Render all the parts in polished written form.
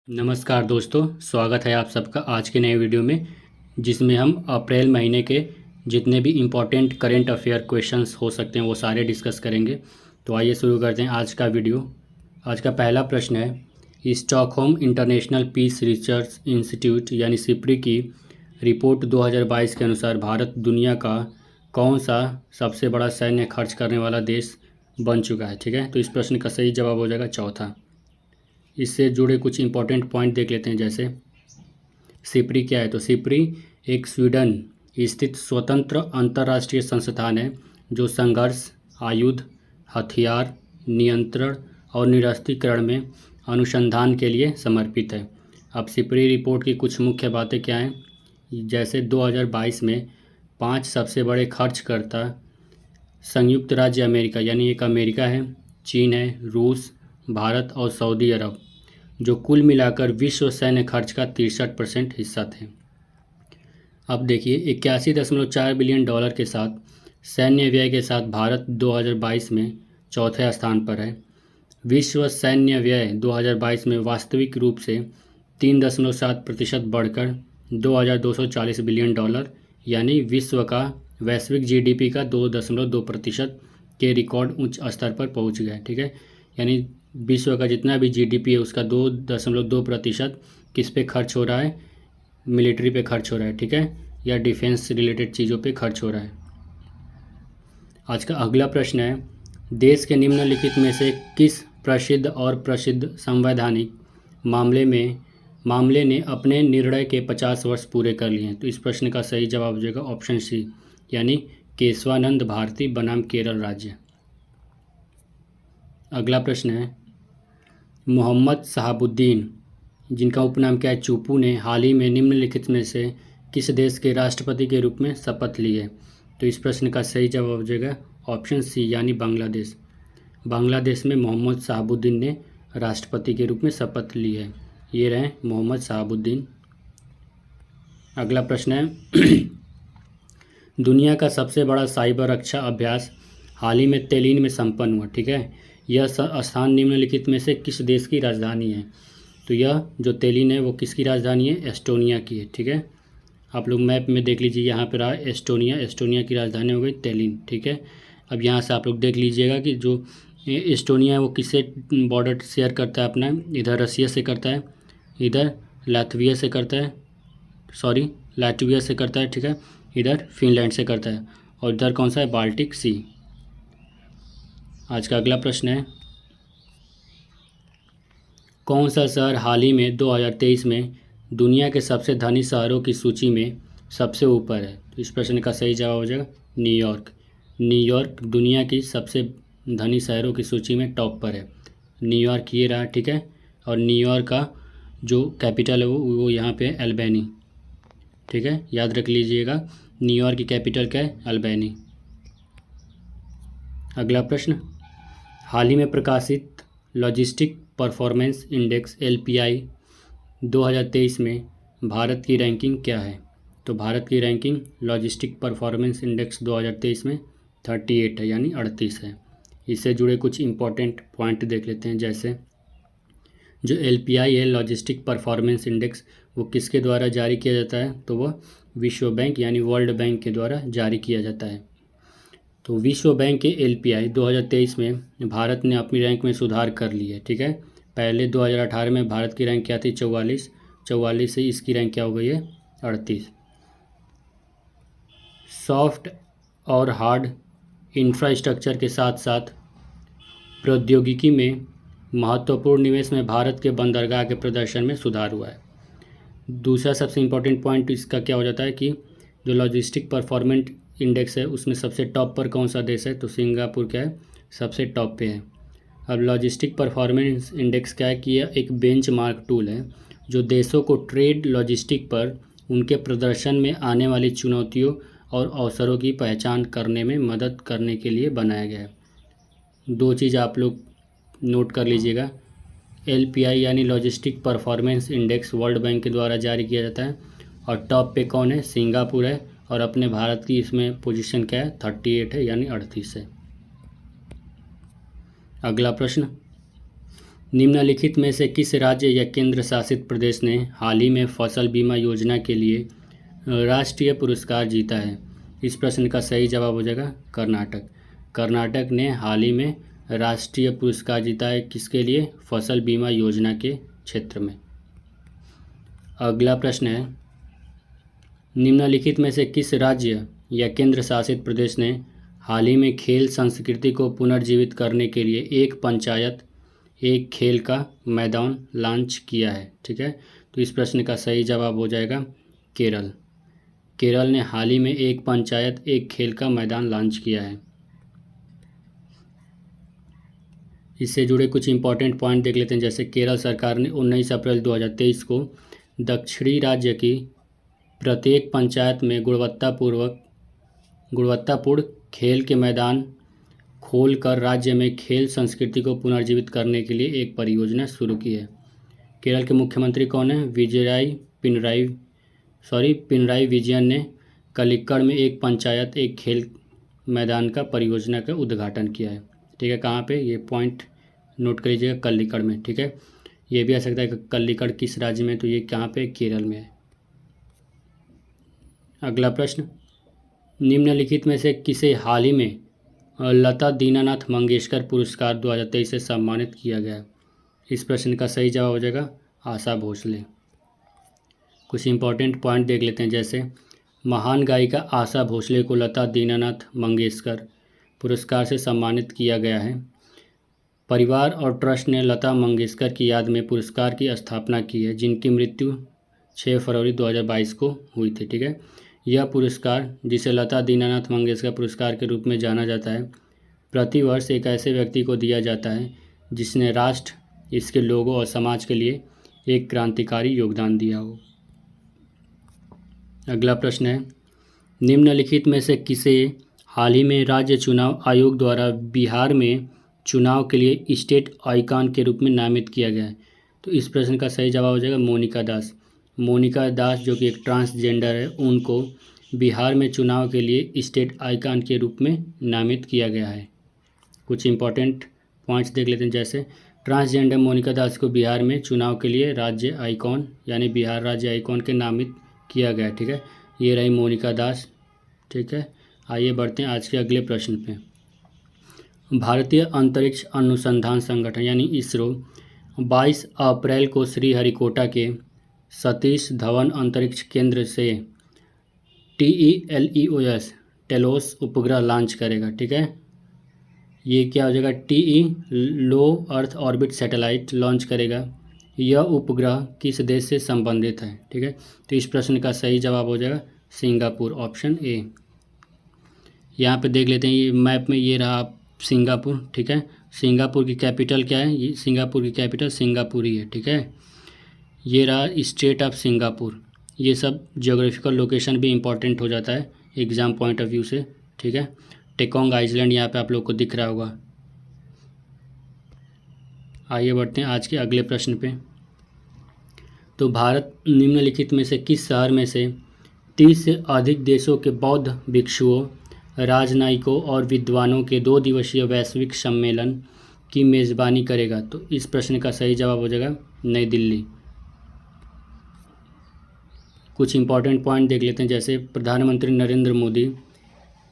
नमस्कार दोस्तों, स्वागत है आप सबका आज के नए वीडियो में, जिसमें हम अप्रैल महीने के जितने भी इम्पोर्टेंट करेंट अफेयर क्वेश्चंस हो सकते हैं वो सारे डिस्कस करेंगे। तो आइए शुरू करते हैं आज का वीडियो। आज का पहला प्रश्न है, Stockholm International Peace Research Institute यानी सिप्री की रिपोर्ट 2022 के अनुसार भारत दुनिया का कौन सा सबसे बड़ा सैन्य खर्च करने वाला देश बन चुका है। ठीक है, तो इस प्रश्न का सही जवाब हो जाएगा चौथा। इससे जुड़े कुछ इंपॉर्टेंट पॉइंट देख लेते हैं। जैसे सिप्री क्या है, तो सिप्री एक स्वीडन स्थित स्वतंत्र अंतर्राष्ट्रीय संस्थान है जो संघर्ष, आयुध, हथियार नियंत्रण और निरस्त्रीकरण में अनुसंधान के लिए समर्पित है। अब सिप्री रिपोर्ट की कुछ मुख्य बातें क्या हैं, जैसे 2022 में 5 सबसे बड़े खर्चकर्ता संयुक्त राज्य अमेरिका यानी एक अमेरिका है, चीन है, रूस, भारत और सऊदी अरब, जो कुल मिलाकर विश्व सैन्य खर्च का 63% हिस्सा थे। अब देखिए 81.4 बिलियन डॉलर के साथ सैन्य व्यय के साथ भारत 2022 में चौथे स्थान पर है। विश्व सैन्य व्यय 2022 में वास्तविक रूप से 3.7% बढ़कर 2,240 बिलियन डॉलर यानी विश्व का वैश्विक जीडीपी का 2.2% के रिकॉर्ड उच्च स्तर पर पहुंच गया। ठीक है, यानी विश्व का जितना भी जीडीपी है उसका 2.2% किस पे खर्च हो रहा है, मिलिट्री पे खर्च हो रहा है। ठीक है, या डिफेंस रिलेटेड चीज़ों पे खर्च हो रहा है। आज का अगला प्रश्न है, देश के निम्नलिखित में से किस प्रसिद्ध और प्रसिद्ध संवैधानिक मामले ने अपने निर्णय के 50 वर्ष पूरे कर लिए हैं। तो इस प्रश्न का सही जवाब हो जाएगा ऑप्शन सी, यानी केशवानंद भारती बनाम केरल राज्य। अगला प्रश्न है, मोहम्मद शहाबुद्दीन, जिनका उपनाम क्या है चूपू, ने हाल ही में निम्नलिखित में से किस देश के राष्ट्रपति के रूप में शपथ ली है। तो इस प्रश्न का सही जवाब हो जाएगा ऑप्शन सी, यानी बांग्लादेश। बांग्लादेश में मोहम्मद शहाबुद्दीन ने राष्ट्रपति के रूप में शपथ ली है। ये रहे मोहम्मद शहाबुद्दीन। अगला प्रश्न है, दुनिया का सबसे बड़ा साइबर रक्षा अभ्यास हाल ही में तेलीन में संपन्न हुआ। ठीक है, यह स्थान निम्नलिखित में से किस देश की राजधानी है। तो यह जो तेलीन है वो किसकी राजधानी है, एस्टोनिया की है। ठीक है, आप लोग मैप में देख लीजिए, यहाँ पर रहा एस्टोनिया की राजधानी हो गई तेलीन। ठीक है, अब यहाँ से आप लोग देख लीजिएगा कि जो एस्टोनिया है वो किससे बॉर्डर शेयर करता है अपना, इधर रसिया से करता है, इधर लातविया से करता है। ठीक है, इधर फिनलैंड से करता है, और इधर कौन सा है, बाल्टिक सी। आज का अगला प्रश्न है, कौन सा शहर हाल ही में 2023 में दुनिया के सबसे धनी शहरों की सूची में सबसे ऊपर है। तो इस प्रश्न का सही जवाब हो जाएगा न्यूयॉर्क। न्यूयॉर्क दुनिया की सबसे धनी शहरों की सूची में टॉप पर है, न्यूयॉर्क ये रहा। ठीक है, और न्यूयॉर्क का जो कैपिटल है वो यहाँ पे अल्बेनी। ठीक है, याद रख लीजिएगा, न्यूयॉर्क की कैपिटल क्या है, अल्बेनी। अगला प्रश्न, हाल ही में प्रकाशित लॉजिस्टिक परफॉर्मेंस इंडेक्स LPI 2023 में भारत की रैंकिंग क्या है। तो भारत की रैंकिंग लॉजिस्टिक परफॉर्मेंस इंडेक्स 2023 में 38 है, यानी 38 है। इससे जुड़े कुछ इंपॉर्टेंट पॉइंट देख लेते हैं। जैसे जो LPI है, लॉजिस्टिक परफॉर्मेंस इंडेक्स, वो किसके द्वारा जारी किया जाता है, तो वह विश्व बैंक यानी वर्ल्ड बैंक के द्वारा जारी किया जाता है। तो विश्व बैंक के LPI 2023 में भारत ने अपनी रैंक में सुधार कर लिया है। ठीक है, पहले 2018 में भारत की रैंक क्या थी, 44 से इसकी रैंक क्या हो गई है, 38। सॉफ्ट और हार्ड इंफ्रास्ट्रक्चर के साथ साथ प्रौद्योगिकी में महत्वपूर्ण निवेश में भारत के बंदरगाह के प्रदर्शन में सुधार हुआ है। दूसरा सबसे इम्पोर्टेंट पॉइंट इसका क्या हो जाता है कि जो लॉजिस्टिक परफॉर्मेंस इंडेक्स है उसमें सबसे टॉप पर कौन सा देश है, तो सिंगापुर क्या है, सबसे टॉप पे है। अब लॉजिस्टिक परफॉर्मेंस इंडेक्स क्या है कि यह एक बेंचमार्क टूल है जो देशों को ट्रेड लॉजिस्टिक पर उनके प्रदर्शन में आने वाली चुनौतियों और अवसरों की पहचान करने में मदद करने के लिए बनाया गया है। दो चीज़ आप लोग नोट कर लीजिएगा, LPI यानी logistic performance index world bank के द्वारा जारी किया जाता है, और टॉप पे कौन है, सिंगापुर है, और अपने भारत की इसमें पोजीशन क्या है, 38 है, यानी 38 है। अगला प्रश्न, निम्नलिखित में से किस राज्य या केंद्र शासित प्रदेश ने हाल ही में फसल बीमा योजना के लिए राष्ट्रीय पुरस्कार जीता है? इस प्रश्न का सही जवाब हो जाएगा कर्नाटक। कर्नाटक ने हाल ही में राष्ट्रीय पुरस्कार जीता है किसके लिए? फसल बीमा योजना के क्षेत्र में। अगला प्रश्न है, निम्नलिखित में से किस राज्य या केंद्र शासित प्रदेश ने हाल ही में खेल संस्कृति को पुनर्जीवित करने के लिए एक पंचायत एक खेल का मैदान लॉन्च किया है? ठीक है, तो इस प्रश्न का सही जवाब हो जाएगा केरल। केरल ने हाल ही में एक पंचायत एक खेल का मैदान लॉन्च किया है। इससे जुड़े कुछ इंपॉर्टेंट पॉइंट देख लेते हैं। जैसे केरल सरकार ने 19 अप्रैल 2023 को दक्षिणी राज्य की प्रत्येक पंचायत में गुणवत्तापूर्ण खेल के मैदान खोलकर राज्य में खेल संस्कृति को पुनर्जीवित करने के लिए एक परियोजना शुरू की है। केरल के मुख्यमंत्री कौन है? पिनराई विजयन ने कलिक्कड़ में एक पंचायत एक खेल मैदान का परियोजना का उद्घाटन किया है। ठीक है, कहाँ पे? ये पॉइंट नोट कर लीजिएगा, कलिक्कड़ में। ठीक है, ये भी आ सकता है कि कलिक्कड़ किस राज्य में, तो ये कहाँ पे? केरल में है। अगला प्रश्न, निम्नलिखित में से किसे हाल ही में लता दीनानाथ मंगेशकर पुरस्कार 2023 से सम्मानित किया गया? इस प्रश्न का सही जवाब हो जाएगा आशा भोसले। कुछ इंपॉर्टेंट पॉइंट देख लेते हैं। जैसे महान गायिका आशा भोसले को लता दीनानाथ मंगेशकर पुरस्कार से सम्मानित किया गया है। परिवार और ट्रस्ट ने लता मंगेशकर की याद में पुरस्कार की स्थापना की है, जिनकी मृत्यु 6 फरवरी 2022 को हुई थी। ठीक है, यह पुरस्कार, जिसे लता दीनानाथ मंगेशकर पुरस्कार के रूप में जाना जाता है, प्रतिवर्ष एक ऐसे व्यक्ति को दिया जाता है जिसने राष्ट्र, इसके लोगों और समाज के लिए एक क्रांतिकारी योगदान दिया हो। अगला प्रश्न है, निम्नलिखित में से किसे हाल ही में राज्य चुनाव आयोग द्वारा बिहार में चुनाव के लिए स्टेट आइकॉन के रूप में नामित किया गया है? तो इस प्रश्न का सही जवाब हो जाएगा मोनिका दास। मोनिका दास जो कि एक ट्रांसजेंडर है, उनको बिहार में चुनाव के लिए स्टेट आइकॉन के रूप में नामित किया गया है। कुछ इंपॉर्टेंट पॉइंट्स देख लेते हैं। जैसे ट्रांसजेंडर मोनिका दास को बिहार में चुनाव के लिए राज्य आइकॉन यानी बिहार राज्य आइकॉन के नामित किया गया। ठीक है, ये रही मोनिका दास। ठीक है, आइए बढ़ते हैं आज के अगले प्रश्न पे। भारतीय अंतरिक्ष अनुसंधान संगठन यानी इसरो 22 अप्रैल को श्रीहरिकोटा के सतीश धवन अंतरिक्ष केंद्र से TELEOS टेलोस उपग्रह लॉन्च करेगा। ठीक है, ये क्या हो जाएगा? लो अर्थ ऑर्बिट सैटेलाइट लॉन्च करेगा। यह उपग्रह किस देश से संबंधित है? ठीक है, तो इस प्रश्न का सही जवाब हो जाएगा सिंगापुर, ऑप्शन ए। यहाँ पे देख लेते हैं, ये मैप में ये रहा सिंगापुर। ठीक है, सिंगापुर की कैपिटल क्या है? ये सिंगापुर की कैपिटल सिंगापुर ही है। ठीक है, ये रहा स्टेट ऑफ सिंगापुर। ये सब ज्योग्राफिकल लोकेशन भी इंपॉर्टेंट हो जाता है एग्ज़ाम पॉइंट ऑफ व्यू से। ठीक है, टेकोंग आइलैंड यहाँ पे आप लोग को दिख रहा होगा। आइए बढ़ते हैं आज के अगले प्रश्न पे। तो भारत निम्नलिखित में से किस शहर में से 30 से अधिक देशों के बौद्ध भिक्षुओं, राजनयिकों और विद्वानों के 2 दिवसीय वैश्विक सम्मेलन की मेज़बानी करेगा? तो इस प्रश्न का सही जवाब हो जाएगा नई दिल्ली। कुछ इंपॉर्टेंट पॉइंट देख लेते हैं। जैसे प्रधानमंत्री नरेंद्र मोदी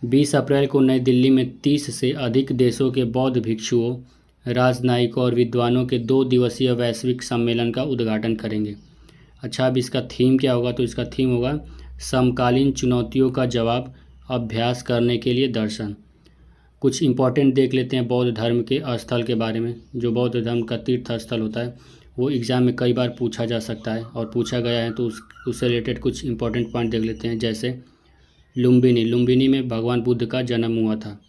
20 अप्रैल को नई दिल्ली में 30 से अधिक देशों के बौद्ध भिक्षुओं, राजनयिकों और विद्वानों के 2 दिवसीय वैश्विक सम्मेलन का उद्घाटन करेंगे। अच्छा, अब इसका थीम क्या होगा? तो इसका थीम होगा समकालीन चुनौतियों का जवाब, अभ्यास करने के लिए दर्शन। कुछ इंपॉर्टेंट देख लेते हैं बौद्ध धर्म के स्थल के बारे में। जो बौद्ध धर्म का तीर्थ स्थल होता है वो एग्ज़ाम में कई बार पूछा जा सकता है और पूछा गया है, तो उससे रिलेटेड कुछ इंपॉर्टेंट पॉइंट देख लेते हैं। जैसे लुम्बिनी में भगवान बुद्ध का जन्म हुआ था।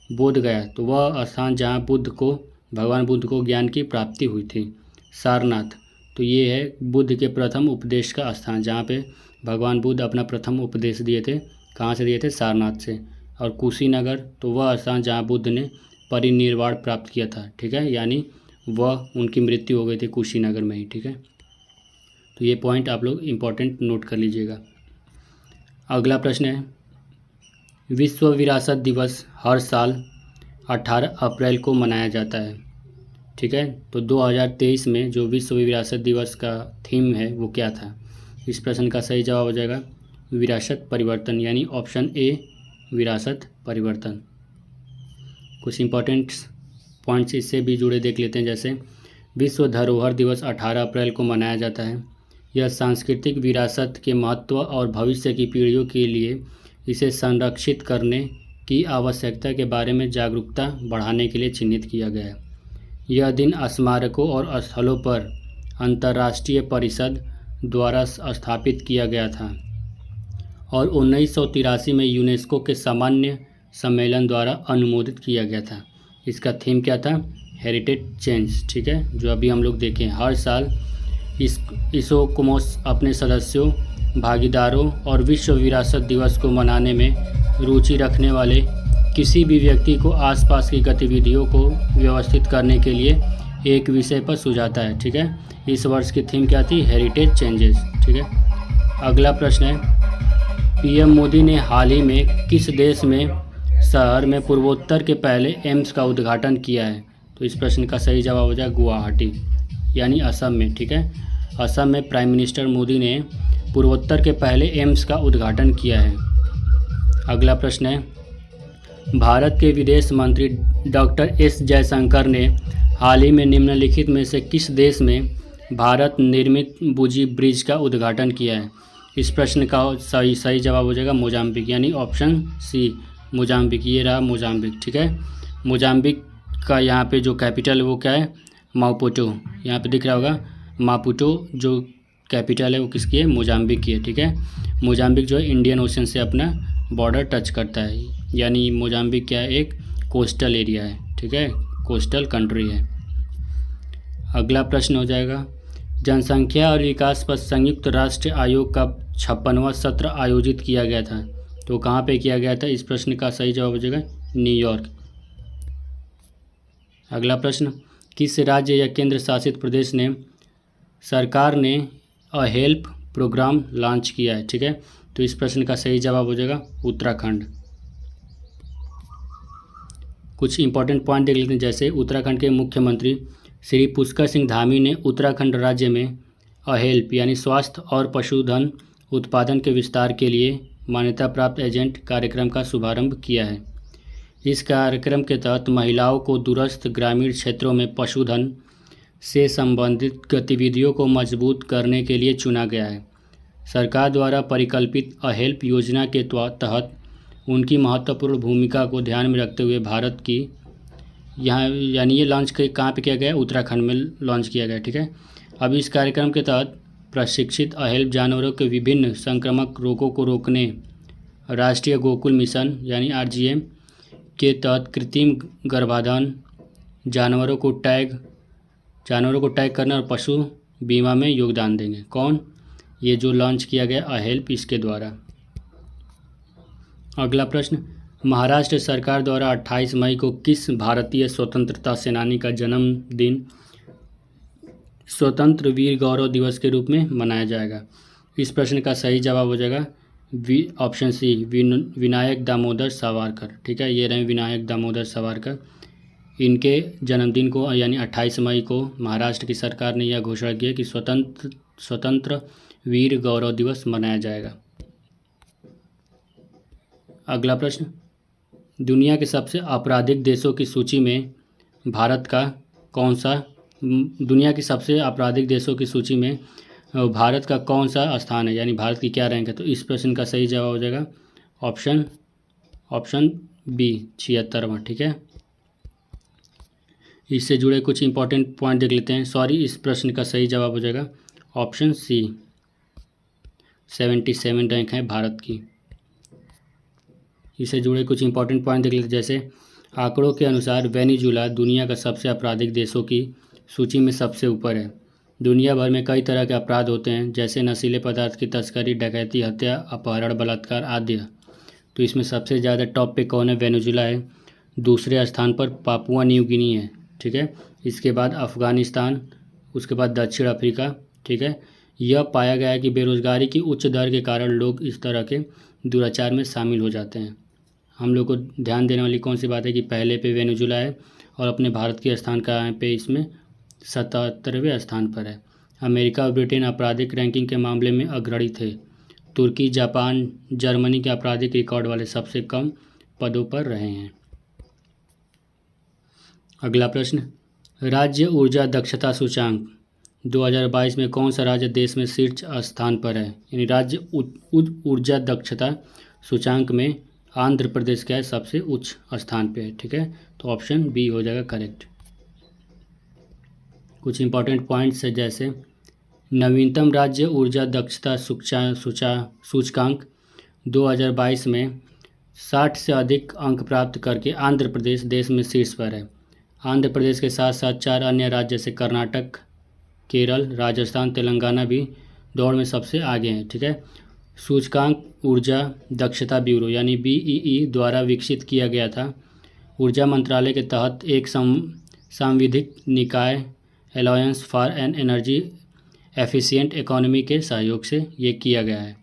बोध गया, तो वह स्थान जहाँ भगवान बुद्ध को ज्ञान की प्राप्ति हुई थी। सारनाथ, तो ये है बुद्ध के प्रथम उपदेश का स्थान, जहाँ पे भगवान बुद्ध अपना प्रथम उपदेश दिए थे। कहाँ से दिए थे? सारनाथ से। और कुशीनगर, तो वह स्थान जहाँ बुद्ध ने परिनिर्वाण प्राप्त किया था। ठीक है, यानी वह उनकी मृत्यु हो गई थी कुशीनगर में ही। ठीक है, तो ये पॉइंट आप लोग इम्पोर्टेंट नोट कर लीजिएगा। अगला प्रश्न है, विश्व विरासत दिवस हर साल 18 अप्रैल को मनाया जाता है। ठीक है। तो 2023 में जो विश्व विरासत दिवस का थीम है वो क्या था? इस प्रश्न का सही जवाब हो जाएगा विरासत परिवर्तन, यानी ऑप्शन ए विरासत परिवर्तन। कुछ इंपॉर्टेंट पॉइंट्स इससे भी जुड़े देख लेते हैं। जैसे विश्व धरोहर दिवस 18 अप्रैल को मनाया जाता है। यह सांस्कृतिक विरासत के महत्व और भविष्य की पीढ़ियों के लिए इसे संरक्षित करने की आवश्यकता के बारे में जागरूकता बढ़ाने के लिए चिन्हित किया गया है। यह दिन स्मारकों और स्थलों पर अंतर्राष्ट्रीय परिषद द्वारा स्थापित किया गया था और 1983 में यूनेस्को के सामान्य सम्मेलन द्वारा अनुमोदित किया गया था। इसका थीम क्या था? Heritage change. ठीक है, जो अभी हम लोग देखें, हर साल इसोकोमोस अपने सदस्यों, भागीदारों और विश्व विरासत दिवस को मनाने में रुचि रखने वाले किसी भी व्यक्ति को आसपास की गतिविधियों को व्यवस्थित करने के लिए एक विषय पर सुझाता है। ठीक है, इस वर्ष की थीम क्या थी? Heritage changes. ठीक है, अगला प्रश्न है पीएम मोदी ने हाल ही में किस देश में शहर में पूर्वोत्तर के पहले एम्स का उद्घाटन किया है? तो इस प्रश्न का सही जवाब हो जाए गुवाहाटी, यानी असम में। ठीक है, असम में प्राइम मिनिस्टर मोदी ने पूर्वोत्तर के पहले एम्स का उद्घाटन किया है। अगला प्रश्न है भारत के विदेश मंत्री डॉक्टर एस जयशंकर ने हाल ही में निम्नलिखित में से किस देश में भारत निर्मित बुजी ब्रिज का उद्घाटन किया है? इस प्रश्न का सही जवाब हो जाएगा मोजाम्बिक, यानी ऑप्शन सी मोजाम्बिक। ये रहा मोजाम्बिक। ठीक है, मोजाम्बिक का यहाँ पे जो कैपिटल है वो क्या है? मापुटो। यहाँ पे दिख रहा होगा मापुटो, जो कैपिटल है वो किसकी है? मोजाम्बिक की है। ठीक है, मोजाम्बिक जो है इंडियन ओशन से अपना बॉर्डर टच करता है, यानी मोजाम्बिक क्या है? एक कोस्टल एरिया है। ठीक है, कोस्टल कंट्री है। अगला प्रश्न हो जाएगा जनसंख्या और विकास पर संयुक्त राष्ट्र आयोग का 56वां सत्र आयोजित किया गया था, तो कहाँ पे किया गया था? इस प्रश्न का सही जवाब हो जाएगा न्यूयॉर्क। अगला प्रश्न किस राज्य या केंद्र शासित प्रदेश ने सरकार ने अ हेल्प प्रोग्राम लॉन्च किया है? ठीक है, तो इस प्रश्न का सही जवाब हो जाएगा उत्तराखंड। कुछ इंपॉर्टेंट पॉइंट देख लेते हैं। जैसे उत्तराखंड के मुख्यमंत्री श्री पुष्कर सिंह धामी ने उत्तराखंड राज्य में अ हेल्प यानी स्वास्थ्य और पशुधन उत्पादन के विस्तार के लिए मान्यता प्राप्त एजेंट कार्यक्रम का शुभारंभ किया है। इस कार्यक्रम के तहत महिलाओं को दूरस्थ ग्रामीण क्षेत्रों में पशुधन से संबंधित गतिविधियों को मजबूत करने के लिए चुना गया है। सरकार द्वारा परिकल्पित अ हेल्प योजना के तहत उनकी महत्वपूर्ण भूमिका को ध्यान में रखते हुए भारत की यहाँ यानी ये लॉन्च कहाँ पे किया गया? उत्तराखंड में लॉन्च किया गया। ठीक है, अब इस कार्यक्रम के तहत प्रशिक्षित अ हेल्प जानवरों के विभिन्न संक्रामक रोगों को रोकने राष्ट्रीय गोकुल मिशन यानी RGM के तहत कृत्रिम गर्भाधान, जानवरों को टैग करना और पशु बीमा में योगदान देंगे। कौन? ये जो लॉन्च किया गया अ हेल्प, इसके द्वारा। अगला प्रश्न महाराष्ट्र सरकार द्वारा 28 मई को किस भारतीय स्वतंत्रता सेनानी का जन्मदिन स्वतंत्र वीर गौरव दिवस के रूप में मनाया जाएगा? इस प्रश्न का सही जवाब हो जाएगा ऑप्शन सी विनायक दामोदर सावरकर। ठीक है, ये रहे विनायक दामोदर सावरकर। इनके जन्मदिन को यानी 28 मई को महाराष्ट्र की सरकार ने यह घोषणा की है कि स्वतंत्र वीर गौरव दिवस मनाया जाएगा। अगला प्रश्न दुनिया के सबसे आपराधिक देशों की सूची में भारत का कौन सा स्थान है, यानी भारत की क्या रैंक है? तो इस प्रश्न का सही जवाब हो जाएगा ऑप्शन बी 76वां। ठीक है, इससे जुड़े कुछ इंपॉर्टेंट पॉइंट देख लेते हैं। इस प्रश्न का सही जवाब हो जाएगा ऑप्शन सी 77 रैंक है भारत की। इससे जुड़े कुछ इंपॉर्टेंट पॉइंट देख लेते हैं। जैसे आंकड़ों के अनुसार वेनेजुएला दुनिया का सबसे आपराधिक देशों की सूची में सबसे ऊपर है। दुनिया भर में कई तरह के अपराध होते हैं, जैसे नशीले पदार्थ की तस्करी, डकैती, हत्या, अपहरण, बलात्कार आदि। तो इसमें सबसे ज़्यादा टॉप पे कौन है? वेनेजुएला है। दूसरे स्थान पर पापुआ न्यू गिनी है। ठीक है, इसके बाद अफ़गानिस्तान, उसके बाद दक्षिण अफ्रीका। ठीक है, यह पाया गया है कि बेरोजगारी की उच्च दर के कारण लोग इस तरह के दुराचार में शामिल हो जाते हैं। हम लोग को ध्यान देने वाली कौन सी बात है कि पहले पे वेनेजुएला है और अपने भारत के स्थान कहाँ पे इसमें 77वें स्थान पर है। अमेरिका और ब्रिटेन आपराधिक रैंकिंग के मामले में अग्रणी थे। तुर्की, जापान, जर्मनी के आपराधिक रिकॉर्ड वाले सबसे कम पदों पर रहे हैं। अगला प्रश्न, राज्य ऊर्जा दक्षता सूचांक 2022 में कौन सा राज्य देश में शीर्ष स्थान पर है? यानी राज्य ऊर्जा दक्षता सूचांक में आंध्र प्रदेश का सबसे उच्च स्थान पे है। ठीक है, तो ऑप्शन बी हो जाएगा करेक्ट। कुछ इंपॉर्टेंट पॉइंट्स है, जैसे नवीनतम राज्य ऊर्जा दक्षता सूचकांक 2022 में 60 से अधिक अंक प्राप्त करके आंध्र प्रदेश देश में शीर्ष पर है। आंध्र प्रदेश के साथ साथ 4 अन्य राज्य जैसे कर्नाटक, केरल, राजस्थान, तेलंगाना भी दौड़ में सबसे आगे हैं। ठीक है, सूचकांक ऊर्जा दक्षता ब्यूरो यानी BEE द्वारा विकसित किया गया था। ऊर्जा मंत्रालय के तहत एक सांविधिक निकाय Alliance for an Energy Efficient Economy के सहयोग से ये किया गया है।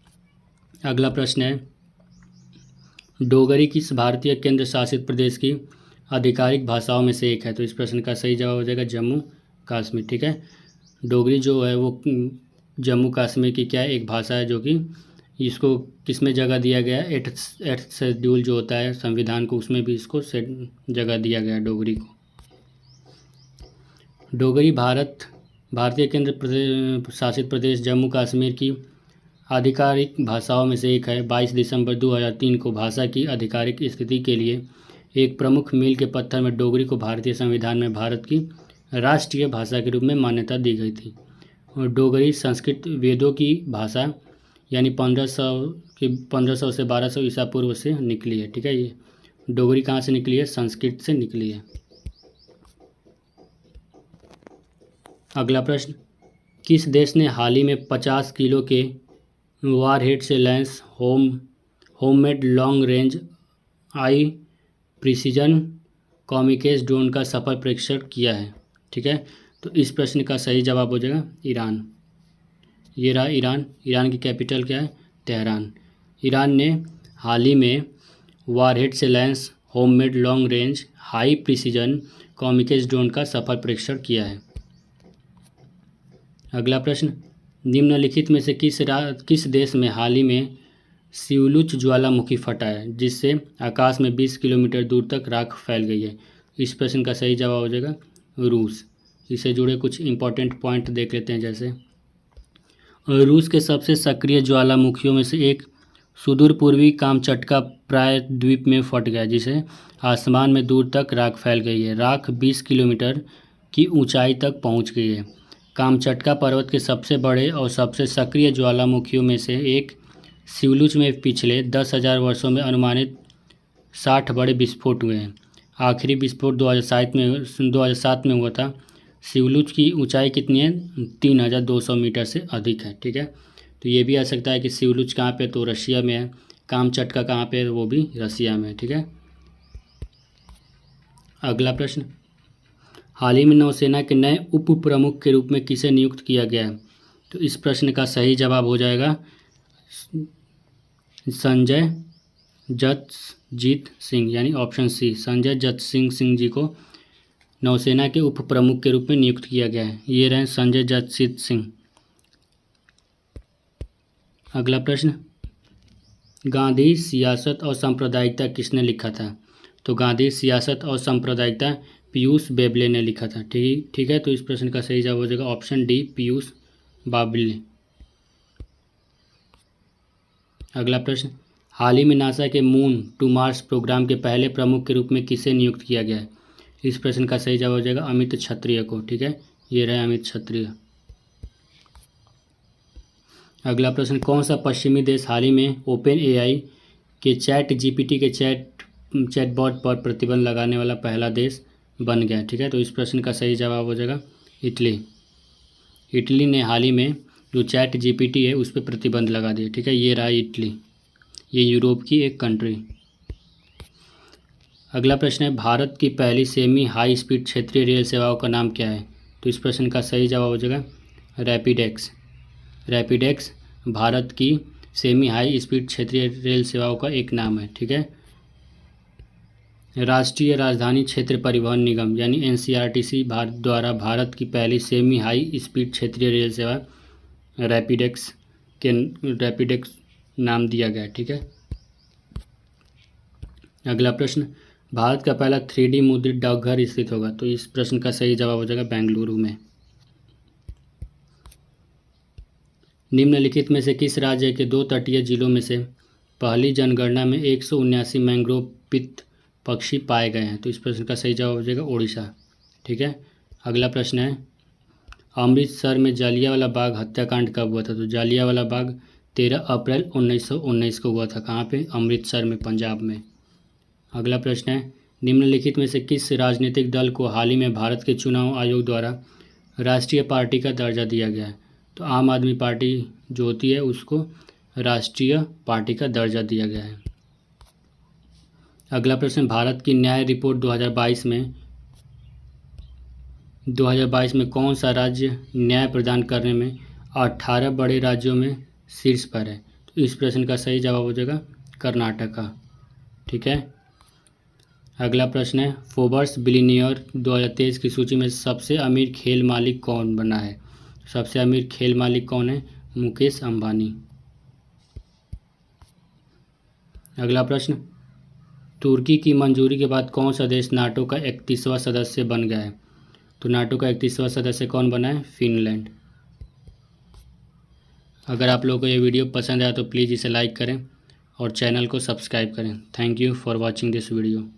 अगला प्रश्न है, डोगरी किस भारतीय केंद्र शासित प्रदेश की आधिकारिक भाषाओं में से एक है? तो इस प्रश्न का सही जवाब हो जाएगा जम्मू कश्मीर। ठीक है, डोगरी जो है वो जम्मू कश्मीर की क्या है, एक भाषा है जो कि इसको किस में जगह दिया गया है, 8th शेड्यूल जो होता है संविधान को, उसमें भी इसको जगह दिया गया है डोगरी को। डोगरी भारतीय केंद्र शासित प्रदेश जम्मू कश्मीर की आधिकारिक भाषाओं में से एक है। 22 दिसंबर 2003 को भाषा की आधिकारिक स्थिति के लिए एक प्रमुख मील के पत्थर में डोगरी को भारतीय संविधान में भारत की राष्ट्रीय भाषा के रूप में मान्यता दी गई थी। और डोगरी संस्कृत वेदों की भाषा यानी 1500 से 1200 ईसा पूर्व से निकली है। ठीक है, ये डोगरी कहाँ से निकली है? संस्कृत से निकली है। अगला प्रश्न, किस देश ने हाल ही में 50 किलो के वारहेड से लैस homemade long range I precision communication drone का सफल परीक्षण किया है? ठीक है, तो इस प्रश्न का सही जवाब हो जाएगा ईरान। ये रहा ईरान। ईरान की कैपिटल क्या है? तेहरान। ईरान ने हाल ही में वारहेड से लैस homemade long range high precision communication drone का सफल परीक्षण किया है। अगला प्रश्न, निम्नलिखित में से किस देश में हाल ही में सिउलुच ज्वालामुखी फटा है जिससे आकाश में 20 किलोमीटर दूर तक राख फैल गई है? इस प्रश्न का सही जवाब हो जाएगा रूस। इससे जुड़े कुछ इंपॉर्टेंट पॉइंट देख लेते हैं, जैसे रूस के सबसे सक्रिय ज्वालामुखियों में से एक सुदूर पूर्वी कामचटका प्रायद्वीप में फट गया जिसे आसमान में दूर तक राख फैल गई है। राख 20 किलोमीटर की ऊंचाई तक पहुंच गई है। कामचटका पर्वत के सबसे बड़े और सबसे सक्रिय ज्वालामुखियों में से एक सिउलुच में पिछले 10,000 वर्षों में अनुमानित 60 बड़े विस्फोट हुए हैं। आखिरी विस्फोट 2007 में हुआ था। सिउलुच की ऊंचाई कितनी है? 3,200 मीटर से अधिक है। ठीक है, तो ये भी आ सकता है कि सिउलुच कहाँ पे, तो रशिया में है। कामचटका कहाँ पे है? वो भी रशिया में है। ठीक है, अगला प्रश्न, हाल ही में नौसेना के नए उप प्रमुख के रूप में किसे नियुक्त किया गया है? तो इस प्रश्न का सही जवाब हो जाएगा संजय जसजीत सिंह, यानी ऑप्शन सी, संजय जससिंह जी को नौसेना के उप प्रमुख के रूप में नियुक्त किया गया है। ये रहे संजय जसजीत सिंह। अगला प्रश्न, गांधी सियासत और सांप्रदायिकता किसने लिखा था? तो गांधी सियासत और सांप्रदायिकता पीयूष बेबले ने लिखा था। ठीक है, तो इस प्रश्न का सही जवाब हो जाएगा ऑप्शन डी, पीयूष बाबले। अगला प्रश्न, हाल ही में नासा के मून टू मार्स प्रोग्राम के पहले प्रमुख के रूप में किसे नियुक्त किया गया है? इस प्रश्न का सही जवाब हो जाएगा अमित क्षत्रिय को। ठीक है, ये रहे अमित क्षत्रिय। अगला प्रश्न, कौन सा पश्चिमी देश हाल ही में ओपन एआई के चैट जीपीटी के चैटबॉट पर प्रतिबंध लगाने वाला पहला देश बन गया? ठीक है, तो इस प्रश्न का सही जवाब हो जाएगा इटली। इटली ने हाल ही में जो चैट जीपीटी है उस पर प्रतिबंध लगा दिया। ठीक है, ये रहा इटली, ये यूरोप की एक कंट्री। अगला प्रश्न है, भारत की पहली सेमी हाई स्पीड क्षेत्रीय रेल सेवाओं का नाम क्या है? तो इस प्रश्न का सही जवाब हो जाएगा रैपिडेक्स। रैपिडेक्स भारत की सेमी हाई स्पीड क्षेत्रीय रेल सेवाओं का एक नाम है। ठीक है, राष्ट्रीय राजधानी क्षेत्र परिवहन निगम यानी एनसीआरटीसी भारत द्वारा भारत की पहली सेमी हाई स्पीड क्षेत्रीय रेल सेवा रैपिडेक्स नाम दिया गया। ठीक है। अगला प्रश्न, भारत का पहला 3D मुद्रित डाकघर स्थित होगा। तो इस प्रश्न का सही जवाब हो जाएगा बेंगलुरु में। निम्नलिखित में से किस राज्य के 2 तटीय जिलों में से पहली जनगणना में 179 मैंग्रोव पित पक्षी पाए गए हैं। तो इस प्रश्न का सही जवाब हो जाएगा उड़ीसा। ठीक है। अगला प्रश्न है, अमृतसर में जलियांवाला बाग हत्याकांड कब हुआ था। तो जलियांवाला बाग 13 अप्रैल 1919 को हुआ था। कहाँ पे? अमृतसर में, पंजाब में। अगला प्रश्न है, निम्नलिखित में से किस राजनीतिक दल को हाल ही में भारत के चुनाव आयोग द्वारा राष्ट्रीय पार्टी का दर्जा दिया गया है। तो आम आदमी पार्टी जो होती है उसको राष्ट्रीय पार्टी का दर्जा दिया गया है। अगला प्रश्न, भारत की न्याय रिपोर्ट 2022 में कौन सा राज्य न्याय प्रदान करने में 18 बड़े राज्यों में शीर्ष पर है। तो इस प्रश्न का सही जवाब हो जाएगा कर्नाटका। ठीक है। अगला प्रश्न है, फोर्ब्स बिलियनियर 2023 की सूची में सबसे अमीर खेल मालिक कौन बना है। सबसे अमीर खेल मालिक कौन है? मुकेश अंबानी। अगला प्रश्न, तुर्की की मंजूरी के बाद कौन सा देश नाटो का 31वां सदस्य बन गया है। तो नाटो का 31वां सदस्य कौन बना है? फिनलैंड। अगर आप लोगों को ये वीडियो पसंद आया तो प्लीज़ इसे लाइक करें और चैनल को सब्सक्राइब करें। Thank you for watching this video.